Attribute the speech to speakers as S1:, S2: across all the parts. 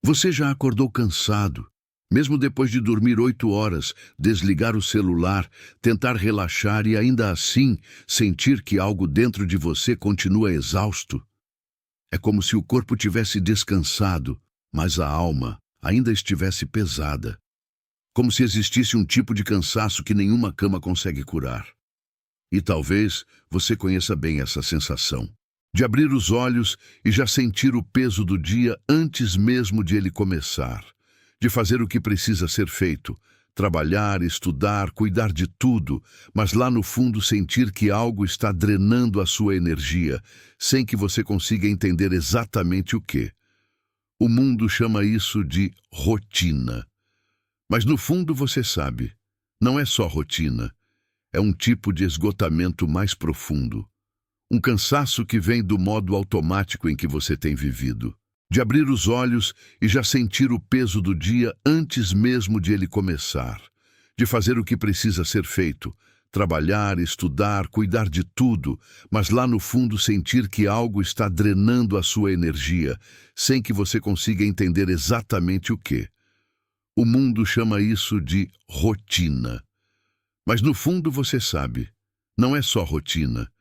S1: Você já acordou cansado? Mesmo depois de dormir 8 horas, desligar o celular, tentar relaxar e ainda assim sentir que algo dentro de você continua exausto? É como se o corpo tivesse descansado, mas a alma ainda estivesse pesada. Como se existisse um tipo de cansaço que nenhuma cama consegue curar. E talvez você conheça bem essa sensação, de abrir os olhos e já sentir o peso do dia antes mesmo de ele começar, de fazer o que precisa ser feito, trabalhar, estudar, cuidar de tudo, mas lá no fundo sentir que algo está drenando a sua energia, sem que você consiga entender exatamente o que. O mundo chama isso de rotina. Mas no fundo você sabe, não é só rotina, é um tipo de esgotamento mais profundo. Um cansaço que vem do modo automático em que você tem vivido. De abrir os olhos e já sentir o peso do dia antes mesmo de ele começar. De fazer o que precisa ser feito. Trabalhar, estudar, cuidar de tudo, mas lá no fundo sentir que algo está drenando a sua energia, sem que você consiga entender exatamente o que. O mundo chama isso de rotina. Mas no fundo você sabe, não é só rotina.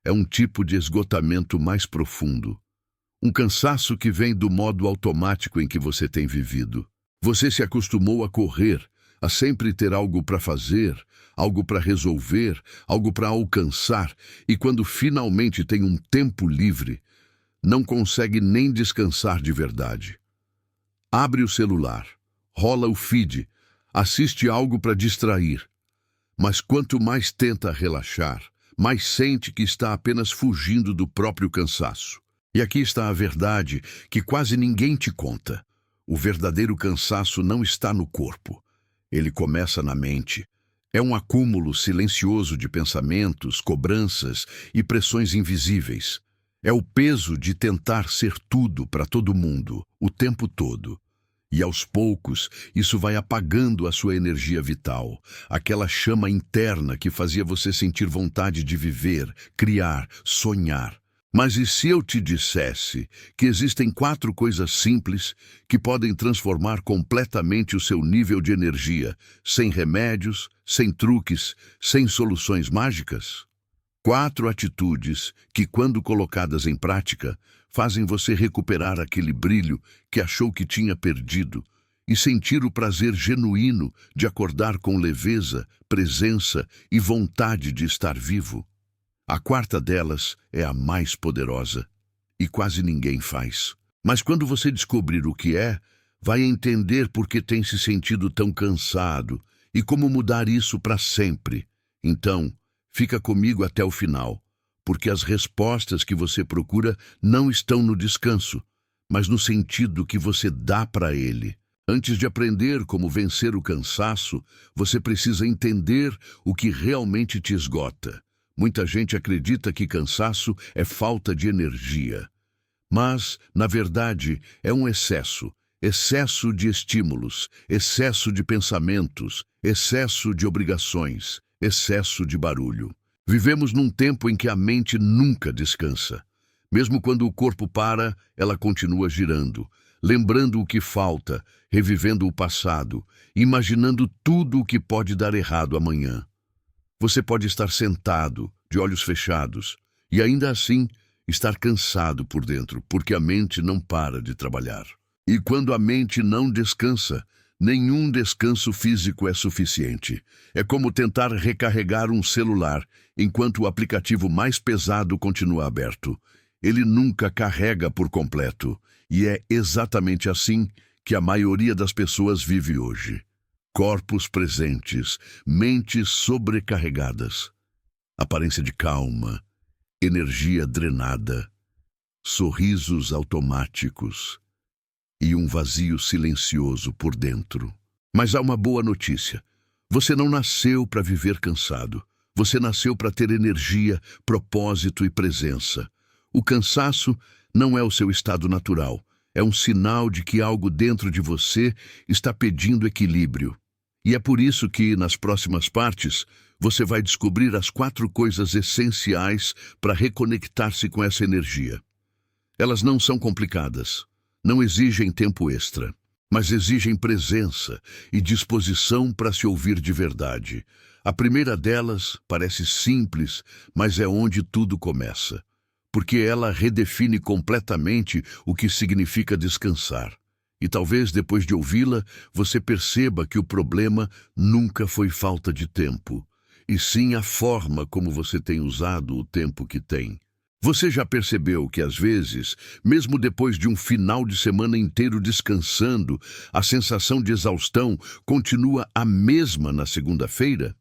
S1: É um tipo de esgotamento mais profundo. Um cansaço que vem do modo automático em que você tem vivido. Você se acostumou a correr, a sempre ter algo para fazer, algo para resolver, algo para alcançar, e quando finalmente tem um tempo livre, não consegue nem descansar de verdade. Abre o celular, rola o feed, assiste algo para distrair. Mas quanto mais tenta relaxar, mais sente que está apenas fugindo do próprio cansaço. E aqui está a verdade que quase ninguém te conta. O verdadeiro cansaço não está no corpo. Ele começa na mente. É um acúmulo silencioso de pensamentos, cobranças e pressões invisíveis. É o peso de tentar ser tudo para todo mundo, o tempo todo. E aos poucos, isso vai apagando a sua energia vital, aquela chama interna que fazia você sentir vontade de viver, criar, sonhar. Mas e se eu te dissesse que existem 4 coisas simples que podem transformar completamente o seu nível de energia, sem remédios, sem truques, sem soluções mágicas? 4 atitudes que, quando colocadas em prática, fazem você recuperar aquele brilho que achou que tinha perdido e sentir o prazer genuíno de acordar com leveza, presença e vontade de estar vivo. A 4ª delas é a mais poderosa e quase ninguém faz. Mas quando você descobrir o que é, vai entender por que tem se sentido tão cansado e como mudar isso para sempre. Então, fica comigo até o final, porque as respostas que você procura não estão no descanso, mas no sentido que você dá para ele. Antes de aprender como vencer o cansaço, você precisa entender o que realmente te esgota. Muita gente acredita que cansaço é falta de energia. Mas, na verdade, é um excesso. Excesso de estímulos, excesso de pensamentos, excesso de obrigações, excesso de barulho. Vivemos num tempo em que a mente nunca descansa. Mesmo quando o corpo para, ela continua girando, lembrando o que falta, revivendo o passado, imaginando tudo o que pode dar errado amanhã. Você pode estar sentado, de olhos fechados, e ainda assim estar cansado por dentro, porque a mente não para de trabalhar. E quando a mente não descansa, nenhum descanso físico é suficiente. É como tentar recarregar um celular enquanto o aplicativo mais pesado continua aberto. Ele nunca carrega por completo, e é exatamente assim que a maioria das pessoas vive hoje. Corpos presentes, mentes sobrecarregadas, aparência de calma, energia drenada, sorrisos automáticos e um vazio silencioso por dentro. Mas há uma boa notícia. Você não nasceu para viver cansado. Você nasceu para ter energia, propósito e presença. O cansaço não é o seu estado natural. É um sinal de que algo dentro de você está pedindo equilíbrio. E é por isso que, nas próximas partes, você vai descobrir as 4 coisas essenciais para reconectar-se com essa energia. Elas não são complicadas. não exigem tempo extra, mas exigem presença e disposição para se ouvir de verdade. A primeira delas parece simples, mas é onde tudo começa, porque ela redefine completamente o que significa descansar. E talvez depois de ouvi-la, você perceba que o problema nunca foi falta de tempo, e sim a forma como você tem usado o tempo que tem. Você já percebeu que, às vezes, mesmo depois de um final de semana inteiro descansando, a sensação de exaustão continua a mesma na segunda-feira?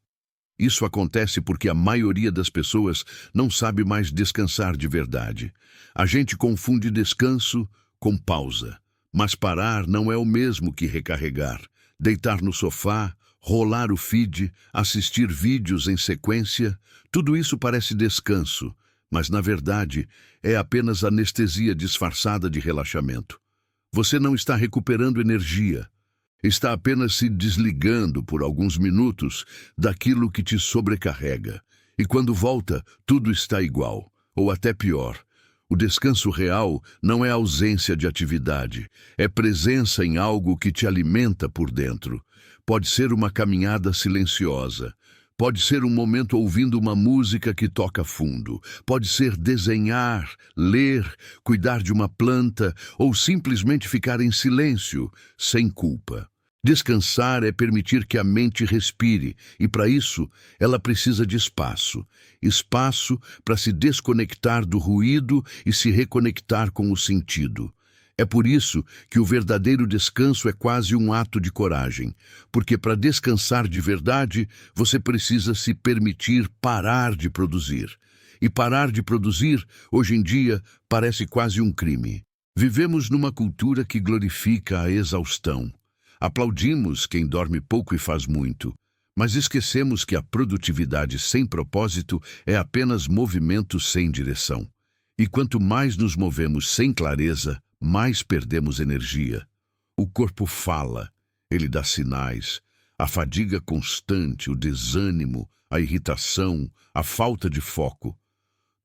S1: Isso acontece porque a maioria das pessoas não sabe mais descansar de verdade. A gente confunde descanso com pausa, mas parar não é o mesmo que recarregar. Deitar no sofá, rolar o feed, assistir vídeos em sequência, tudo isso parece descanso, mas na verdade é apenas anestesia disfarçada de relaxamento. Você não está recuperando energia. Está apenas se desligando por alguns minutos daquilo que te sobrecarrega. E quando volta, tudo está igual, ou até pior. O descanso real não é ausência de atividade, é presença em algo que te alimenta por dentro. Pode ser uma caminhada silenciosa, pode ser um momento ouvindo uma música que toca fundo, pode ser desenhar, ler, cuidar de uma planta ou simplesmente ficar em silêncio, sem culpa. Descansar é permitir que a mente respire, e para isso ela precisa de espaço. Espaço para se desconectar do ruído e se reconectar com o sentido. É por isso que o verdadeiro descanso é quase um ato de coragem, porque para descansar de verdade, você precisa se permitir parar de produzir. E parar de produzir, hoje em dia, parece quase um crime. Vivemos numa cultura que glorifica a exaustão. Aplaudimos quem dorme pouco e faz muito, mas esquecemos que a produtividade sem propósito é apenas movimento sem direção. E quanto mais nos movemos sem clareza, mais perdemos energia. O corpo fala, ele dá sinais. A fadiga constante, o desânimo, a irritação, a falta de foco.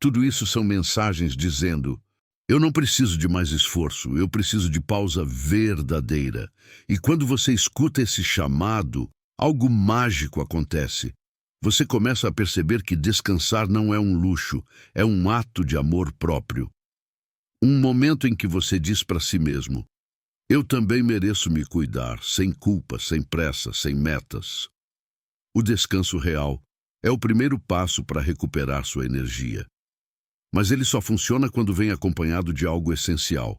S1: Tudo isso são mensagens dizendo: eu não preciso de mais esforço, eu preciso de pausa verdadeira. E quando você escuta esse chamado, algo mágico acontece. Você começa a perceber que descansar não é um luxo, é um ato de amor próprio. Um momento em que você diz para si mesmo: eu também mereço me cuidar, sem culpa, sem pressa, sem metas. O descanso real é o primeiro passo para recuperar sua energia. Mas ele só funciona quando vem acompanhado de algo essencial: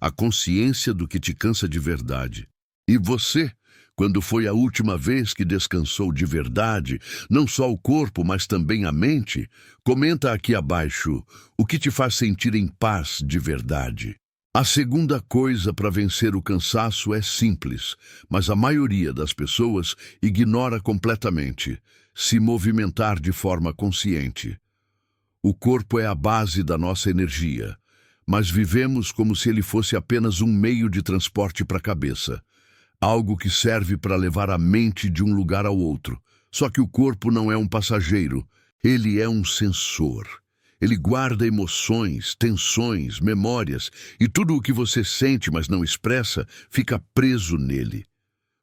S1: a consciência do que te cansa de verdade. E você, quando foi a última vez que descansou de verdade, não só o corpo, mas também a mente? Comenta aqui abaixo o que te faz sentir em paz de verdade. A segunda coisa para vencer o cansaço é simples, mas a maioria das pessoas ignora completamente: se movimentar de forma consciente. O corpo é a base da nossa energia, mas vivemos como se ele fosse apenas um meio de transporte para a cabeça, algo que serve para levar a mente de um lugar ao outro. Só que o corpo não é um passageiro, ele é um sensor. Ele guarda emoções, tensões, memórias, e tudo o que você sente, mas não expressa, fica preso nele.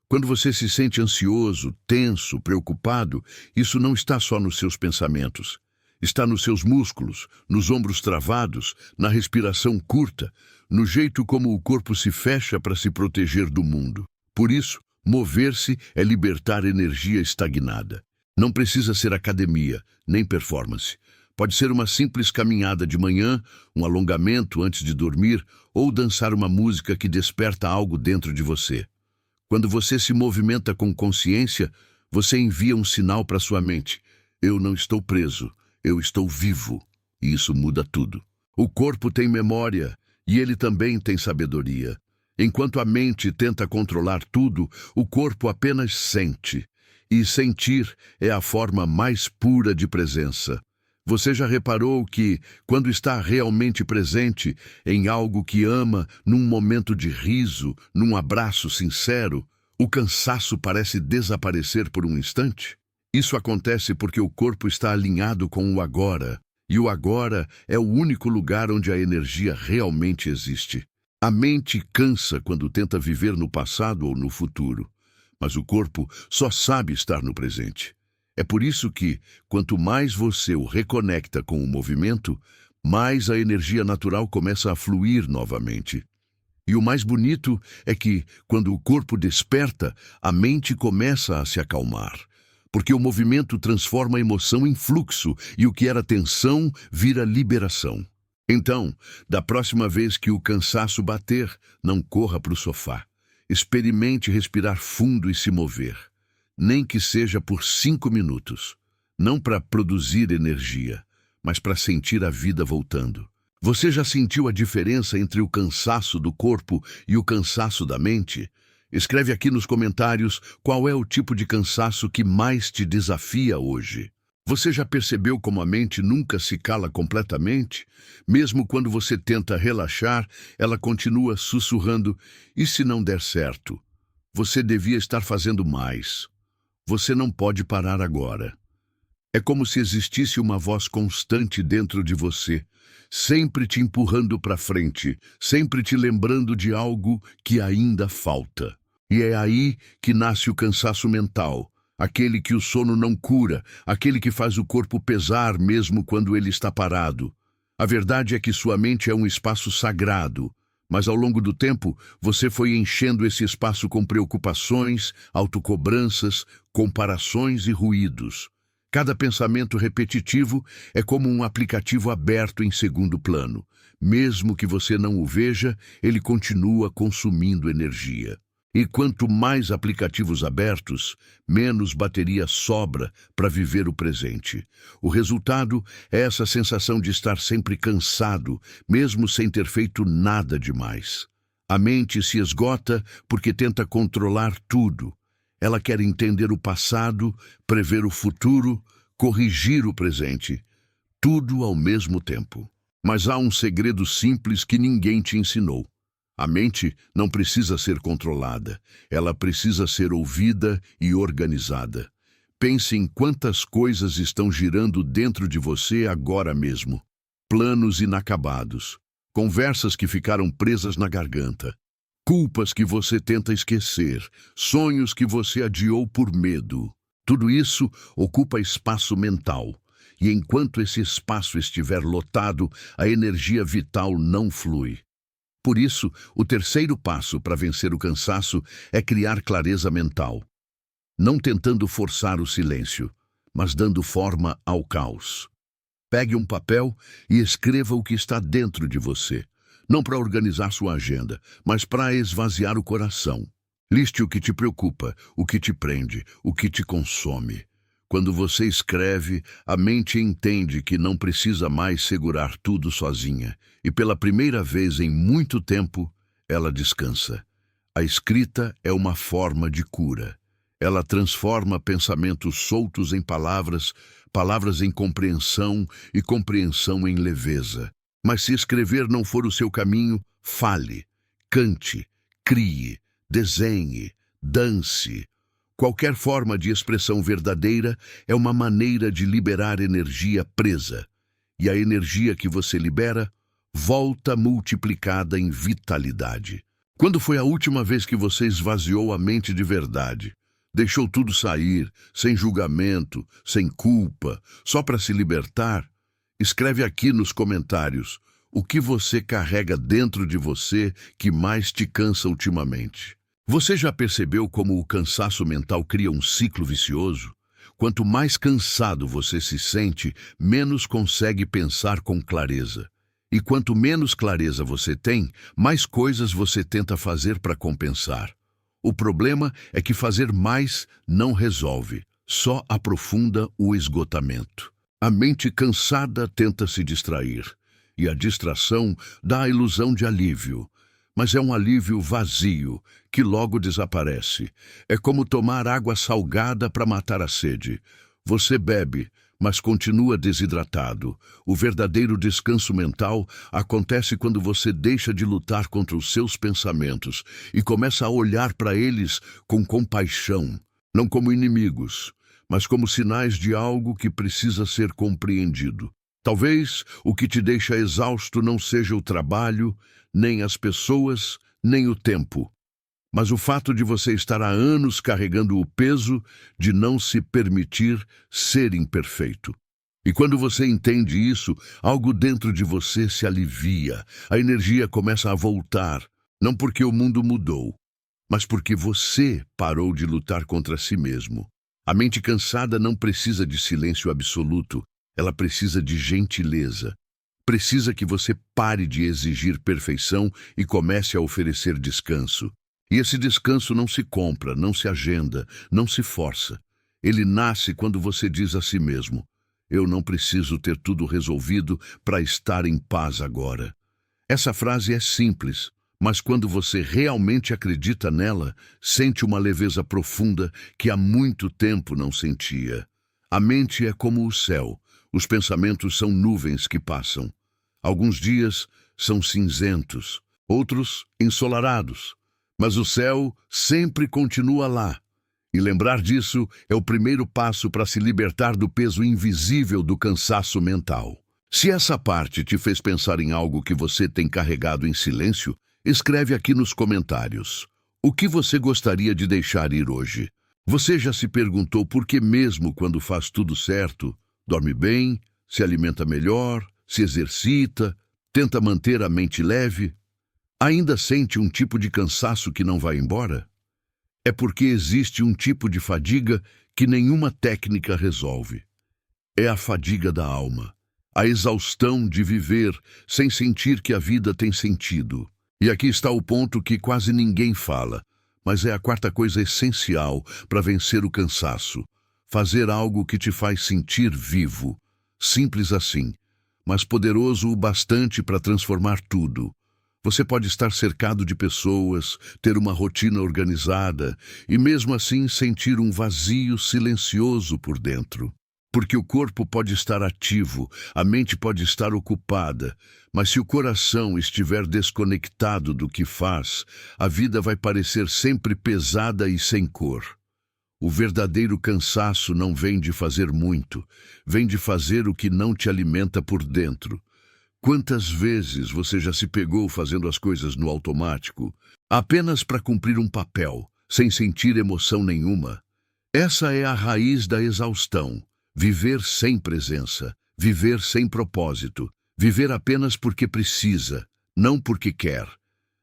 S1: Quando você se sente ansioso, tenso, preocupado, isso não está só nos seus pensamentos. Está nos seus músculos, nos ombros travados, na respiração curta, no jeito como o corpo se fecha para se proteger do mundo. Por isso, mover-se é libertar energia estagnada. Não precisa ser academia, nem performance. Pode ser uma simples caminhada de manhã, um alongamento antes de dormir, ou dançar uma música que desperta algo dentro de você. Quando você se movimenta com consciência, você envia um sinal para sua mente: eu não estou preso. Eu estou vivo, e isso muda tudo. O corpo tem memória, e ele também tem sabedoria. Enquanto a mente tenta controlar tudo, o corpo apenas sente. E sentir é a forma mais pura de presença. Você já reparou que, quando está realmente presente em algo que ama, num momento de riso, num abraço sincero, o cansaço parece desaparecer por um instante? Isso acontece porque o corpo está alinhado com o agora, e o agora é o único lugar onde a energia realmente existe. A mente cansa quando tenta viver no passado ou no futuro, mas o corpo só sabe estar no presente. É por isso que, quanto mais você o reconecta com o movimento, mais a energia natural começa a fluir novamente. E o mais bonito é que, quando o corpo desperta, a mente começa a se acalmar. Porque o movimento transforma a emoção em fluxo e o que era tensão vira liberação. Então, da próxima vez que o cansaço bater, não corra para o sofá. Experimente respirar fundo e se mover. Nem que seja por 5 minutos. Não para produzir energia, mas para sentir a vida voltando. Você já sentiu a diferença entre o cansaço do corpo e o cansaço da mente? Escreve aqui nos comentários qual é o tipo de cansaço que mais te desafia hoje. Você já percebeu como a mente nunca se cala completamente? Mesmo quando você tenta relaxar, ela continua sussurrando: e se não der certo? Você devia estar fazendo mais. Você não pode parar agora. É como se existisse uma voz constante dentro de você, sempre te empurrando para frente, sempre te lembrando de algo que ainda falta. E é aí que nasce o cansaço mental, aquele que o sono não cura, aquele que faz o corpo pesar mesmo quando ele está parado. A verdade é que sua mente é um espaço sagrado, mas ao longo do tempo você foi enchendo esse espaço com preocupações, autocobranças, comparações e ruídos. Cada pensamento repetitivo é como um aplicativo aberto em segundo plano. Mesmo que você não o veja, ele continua consumindo energia. E quanto mais aplicativos abertos, menos bateria sobra para viver o presente. O resultado é essa sensação de estar sempre cansado, mesmo sem ter feito nada demais. A mente se esgota porque tenta controlar tudo. Ela quer entender o passado, prever o futuro, corrigir o presente, tudo ao mesmo tempo. Mas há um segredo simples que ninguém te ensinou. A mente não precisa ser controlada, ela precisa ser ouvida e organizada. Pense em quantas coisas estão girando dentro de você agora mesmo. Planos inacabados, conversas que ficaram presas na garganta, culpas que você tenta esquecer, sonhos que você adiou por medo. Tudo isso ocupa espaço mental. E enquanto esse espaço estiver lotado, a energia vital não flui. Por isso, o terceiro passo para vencer o cansaço é criar clareza mental. Não tentando forçar o silêncio, mas dando forma ao caos. Pegue um papel e escreva o que está dentro de você. Não para organizar sua agenda, mas para esvaziar o coração. Liste o que te preocupa, o que te prende, o que te consome. Quando você escreve, a mente entende que não precisa mais segurar tudo sozinha. E pela primeira vez em muito tempo, ela descansa. A escrita é uma forma de cura. Ela transforma pensamentos soltos em palavras, palavras em compreensão e compreensão em leveza. Mas se escrever não for o seu caminho, fale, cante, crie, desenhe, dance. Qualquer forma de expressão verdadeira é uma maneira de liberar energia presa. E a energia que você libera volta multiplicada em vitalidade. Quando foi a última vez que você esvaziou a mente de verdade? Deixou tudo sair, sem julgamento, sem culpa, só para se libertar? Escreve aqui nos comentários o que você carrega dentro de você que mais te cansa ultimamente. Você já percebeu como o cansaço mental cria um ciclo vicioso? Quanto mais cansado você se sente, menos consegue pensar com clareza. E quanto menos clareza você tem, mais coisas você tenta fazer para compensar. O problema é que fazer mais não resolve, só aprofunda o esgotamento. A mente cansada tenta se distrair, e a distração dá a ilusão de alívio. Mas é um alívio vazio, que logo desaparece. É como tomar água salgada para matar a sede. Você bebe, mas continua desidratado. O verdadeiro descanso mental acontece quando você deixa de lutar contra os seus pensamentos e começa a olhar para eles com compaixão, não como inimigos, mas como sinais de algo que precisa ser compreendido. Talvez o que te deixa exausto não seja o trabalho, nem as pessoas, nem o tempo. Mas o fato de você estar há anos carregando o peso de não se permitir ser imperfeito. E quando você entende isso, algo dentro de você se alivia, a energia começa a voltar, não porque o mundo mudou, mas porque você parou de lutar contra si mesmo. A mente cansada não precisa de silêncio absoluto, ela precisa de gentileza. Precisa que você pare de exigir perfeição e comece a oferecer descanso. E esse descanso não se compra, não se agenda, não se força. Ele nasce quando você diz a si mesmo: eu não preciso ter tudo resolvido para estar em paz agora. Essa frase é simples, mas quando você realmente acredita nela, sente uma leveza profunda que há muito tempo não sentia. A mente é como o céu, os pensamentos são nuvens que passam. Alguns dias são cinzentos, outros ensolarados, mas o céu sempre continua lá. E lembrar disso é o primeiro passo para se libertar do peso invisível do cansaço mental. Se essa parte te fez pensar em algo que você tem carregado em silêncio, escreve aqui nos comentários. O que você gostaria de deixar ir hoje? Você já se perguntou por que mesmo quando faz tudo certo, dorme bem, se alimenta melhor, se exercita, tenta manter a mente leve, ainda sente um tipo de cansaço que não vai embora? É porque existe um tipo de fadiga que nenhuma técnica resolve. É a fadiga da alma, a exaustão de viver sem sentir que a vida tem sentido. E aqui está o ponto que quase ninguém fala, mas é a quarta coisa essencial para vencer o cansaço. Fazer algo que te faz sentir vivo. Simples assim, mas poderoso o bastante para transformar tudo. Você pode estar cercado de pessoas, ter uma rotina organizada e mesmo assim sentir um vazio silencioso por dentro. Porque o corpo pode estar ativo, a mente pode estar ocupada, mas se o coração estiver desconectado do que faz, a vida vai parecer sempre pesada e sem cor. O verdadeiro cansaço não vem de fazer muito, vem de fazer o que não te alimenta por dentro. Quantas vezes você já se pegou fazendo as coisas no automático, apenas para cumprir um papel, sem sentir emoção nenhuma? Essa é a raiz da exaustão. Viver sem presença, viver sem propósito, viver apenas porque precisa, não porque quer.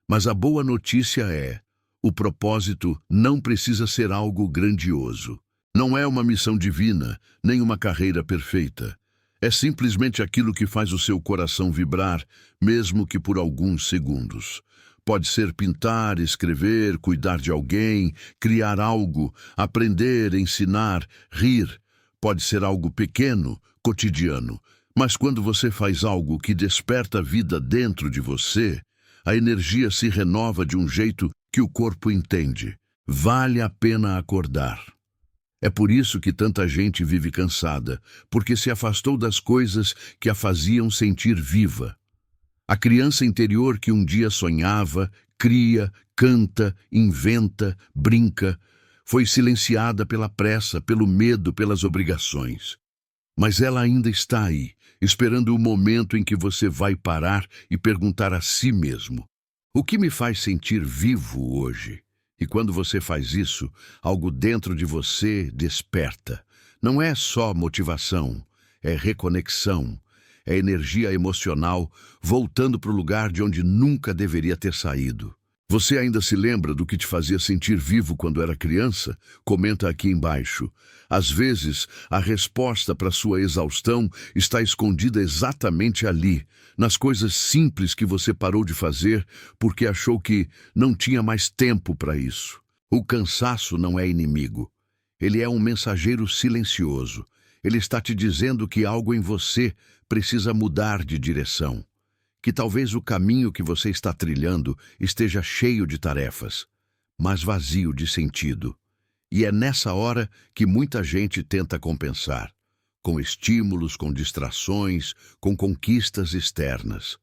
S1: Mas a boa notícia é: o propósito não precisa ser algo grandioso. Não é uma missão divina, nem uma carreira perfeita. É simplesmente aquilo que faz o seu coração vibrar, mesmo que por alguns segundos. Pode ser pintar, escrever, cuidar de alguém, criar algo, aprender, ensinar, rir. Pode ser algo pequeno, cotidiano, mas quando você faz algo que desperta a vida dentro de você, a energia se renova de um jeito que o corpo entende. Vale a pena acordar. É por isso que tanta gente vive cansada, porque se afastou das coisas que a faziam sentir viva. A criança interior que um dia sonhava, cria, canta, inventa, brinca, foi silenciada pela pressa, pelo medo, pelas obrigações. Mas ela ainda está aí, esperando o momento em que você vai parar e perguntar a si mesmo: o que me faz sentir vivo hoje? E quando você faz isso, algo dentro de você desperta. Não é só motivação, é reconexão, é energia emocional voltando para o lugar de onde nunca deveria ter saído. Você ainda se lembra do que te fazia sentir vivo quando era criança? Comenta aqui embaixo. Às vezes, a resposta para sua exaustão está escondida exatamente ali, nas coisas simples que você parou de fazer porque achou que não tinha mais tempo para isso. O cansaço não é inimigo. Ele é um mensageiro silencioso. Ele está te dizendo que algo em você precisa mudar de direção. Que talvez o caminho que você está trilhando esteja cheio de tarefas, mas vazio de sentido. E é nessa hora que muita gente tenta compensar, com estímulos, com distrações, com conquistas externas.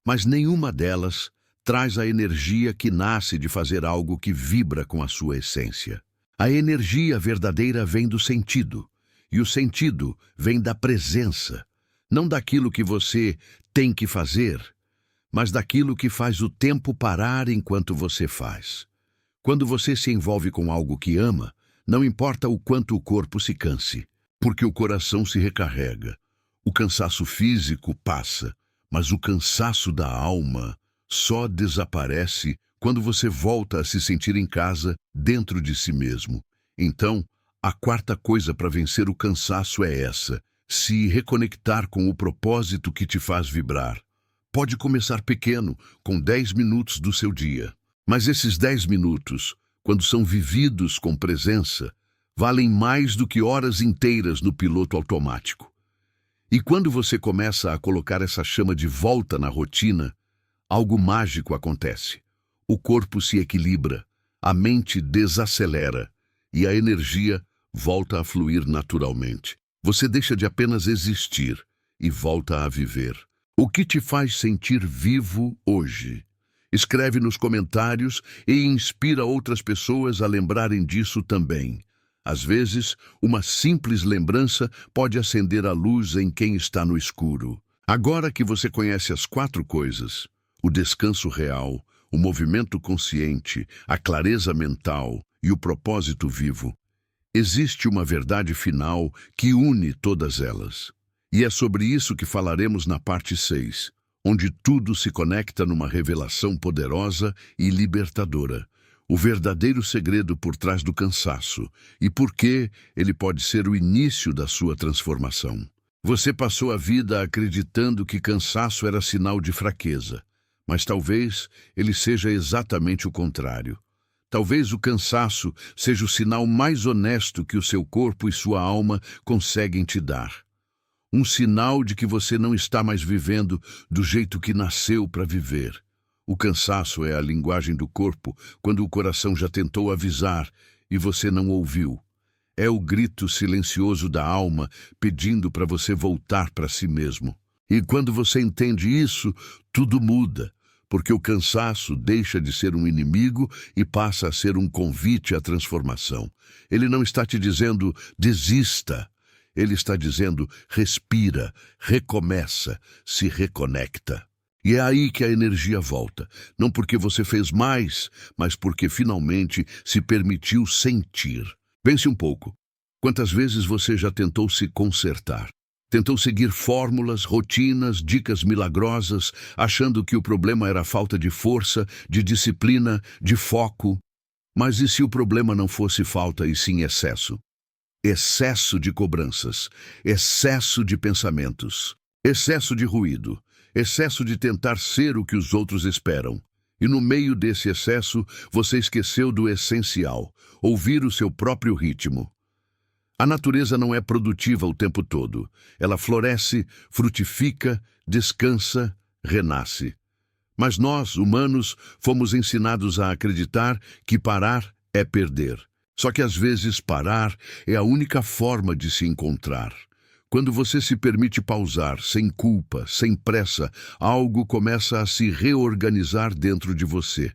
S1: Mas nenhuma delas traz a energia que nasce de fazer algo que vibra com a sua essência. A energia verdadeira vem do sentido, e o sentido vem da presença, não daquilo que você tem que fazer, mas daquilo que faz o tempo parar enquanto você faz. Quando você se envolve com algo que ama, não importa o quanto o corpo se canse, porque o coração se recarrega. O cansaço físico passa, mas o cansaço da alma só desaparece quando você volta a se sentir em casa dentro de si mesmo. Então, a quarta coisa para vencer o cansaço é essa: se reconectar com o propósito que te faz vibrar. Pode começar pequeno, com 10 minutos do seu dia. Mas esses 10 minutos, quando são vividos com presença, valem mais do que horas inteiras no piloto automático. E quando você começa a colocar essa chama de volta na rotina, algo mágico acontece. O corpo se equilibra, a mente desacelera e a energia volta a fluir naturalmente. Você deixa de apenas existir e volta a viver. O que te faz sentir vivo hoje? Escreve nos comentários e inspira outras pessoas a lembrarem disso também. Às vezes, uma simples lembrança pode acender a luz em quem está no escuro. Agora que você conhece as 4 coisas, o descanso real, o movimento consciente, a clareza mental e o propósito vivo, existe uma verdade final que une todas elas. E é sobre isso que falaremos na parte 6, onde tudo se conecta numa revelação poderosa e libertadora. O verdadeiro segredo por trás do cansaço e por que ele pode ser o início da sua transformação. Você passou a vida acreditando que cansaço era sinal de fraqueza, mas talvez ele seja exatamente o contrário. Talvez o cansaço seja o sinal mais honesto que o seu corpo e sua alma conseguem te dar. Um sinal de que você não está mais vivendo do jeito que nasceu para viver. O cansaço é a linguagem do corpo quando o coração já tentou avisar e você não ouviu. É o grito silencioso da alma pedindo para você voltar para si mesmo. E quando você entende isso, tudo muda, porque o cansaço deixa de ser um inimigo e passa a ser um convite à transformação. Ele não está te dizendo desista. Ele está dizendo respira, recomeça, se reconecta. E é aí que a energia volta, não porque você fez mais, mas porque finalmente se permitiu sentir. Pense um pouco. Quantas vezes você já tentou se consertar? Tentou seguir fórmulas, rotinas, dicas milagrosas, achando que o problema era a falta de força, de disciplina, de foco. Mas e se o problema não fosse falta e sim excesso? Excesso de cobranças, excesso de pensamentos, excesso de ruído, excesso de tentar ser o que os outros esperam. E no meio desse excesso, você esqueceu do essencial, ouvir o seu próprio ritmo. A natureza não é produtiva o tempo todo. Ela floresce, frutifica, descansa, renasce. Mas nós, humanos, fomos ensinados a acreditar que parar é perder. Só que às vezes parar é a única forma de se encontrar. Quando você se permite pausar, sem culpa, sem pressa, algo começa a se reorganizar dentro de você.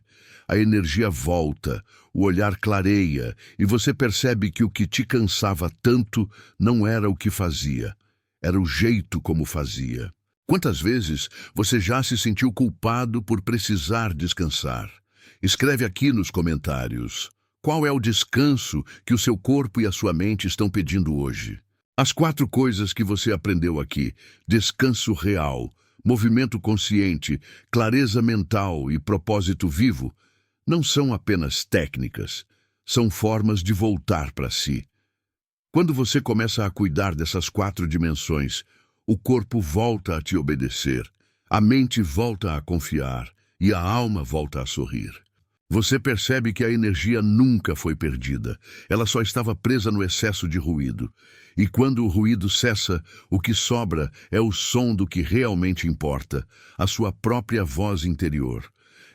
S1: A energia volta, o olhar clareia e você percebe que o que te cansava tanto não era o que fazia, era o jeito como fazia. Quantas vezes você já se sentiu culpado por precisar descansar? Escreve aqui nos comentários. Qual é o descanso que o seu corpo e a sua mente estão pedindo hoje? As 4 coisas que você aprendeu aqui: descanso real, movimento consciente, clareza mental e propósito vivo, não são apenas técnicas, são formas de voltar para si. Quando você começa a cuidar dessas 4 dimensões, o corpo volta a te obedecer, a mente volta a confiar e a alma volta a sorrir. Você percebe que a energia nunca foi perdida, ela só estava presa no excesso de ruído. E quando o ruído cessa, o que sobra é o som do que realmente importa, a sua própria voz interior.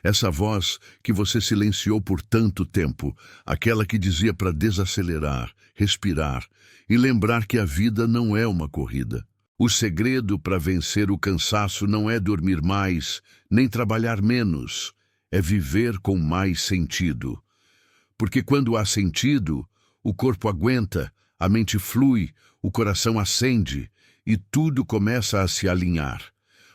S1: Essa voz que você silenciou por tanto tempo, aquela que dizia para desacelerar, respirar e lembrar que a vida não é uma corrida. O segredo para vencer o cansaço não é dormir mais, nem trabalhar menos. É viver com mais sentido. Porque quando há sentido, o corpo aguenta, a mente flui, o coração acende e tudo começa a se alinhar.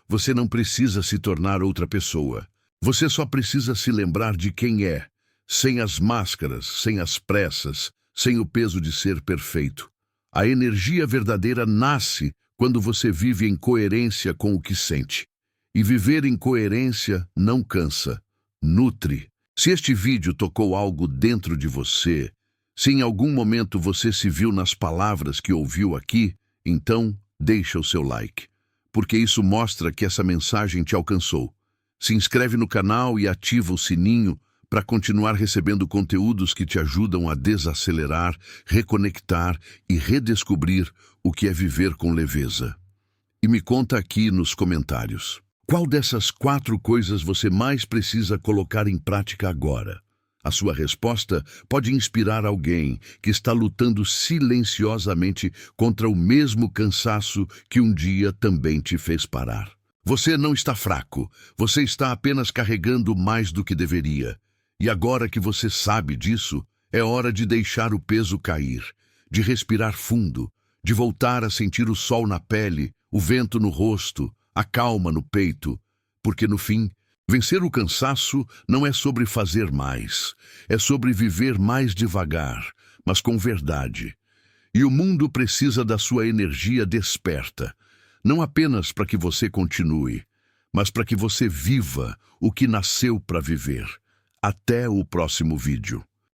S1: Você não precisa se tornar outra pessoa. Você só precisa se lembrar de quem é, sem as máscaras, sem as pressas, sem o peso de ser perfeito. A energia verdadeira nasce quando você vive em coerência com o que sente. E viver em coerência não cansa, nutre. Se este vídeo tocou algo dentro de você, se em algum momento você se viu nas palavras que ouviu aqui, então deixa o seu like, porque isso mostra que essa mensagem te alcançou. Se inscreve no canal e ativa o sininho para continuar recebendo conteúdos que te ajudam a desacelerar, reconectar e redescobrir o que é viver com leveza. E me conta aqui nos comentários, qual dessas 4 coisas você mais precisa colocar em prática agora? A sua resposta pode inspirar alguém que está lutando silenciosamente contra o mesmo cansaço que um dia também te fez parar. Você não está fraco, você está apenas carregando mais do que deveria. E agora que você sabe disso, é hora de deixar o peso cair, de respirar fundo, de voltar a sentir o sol na pele, o vento no rosto, a calma no peito, porque no fim, vencer o cansaço não é sobre fazer mais, é sobre viver mais devagar, mas com verdade. E o mundo precisa da sua energia desperta, não apenas para que você continue, mas para que você viva o que nasceu para viver. Até o próximo vídeo.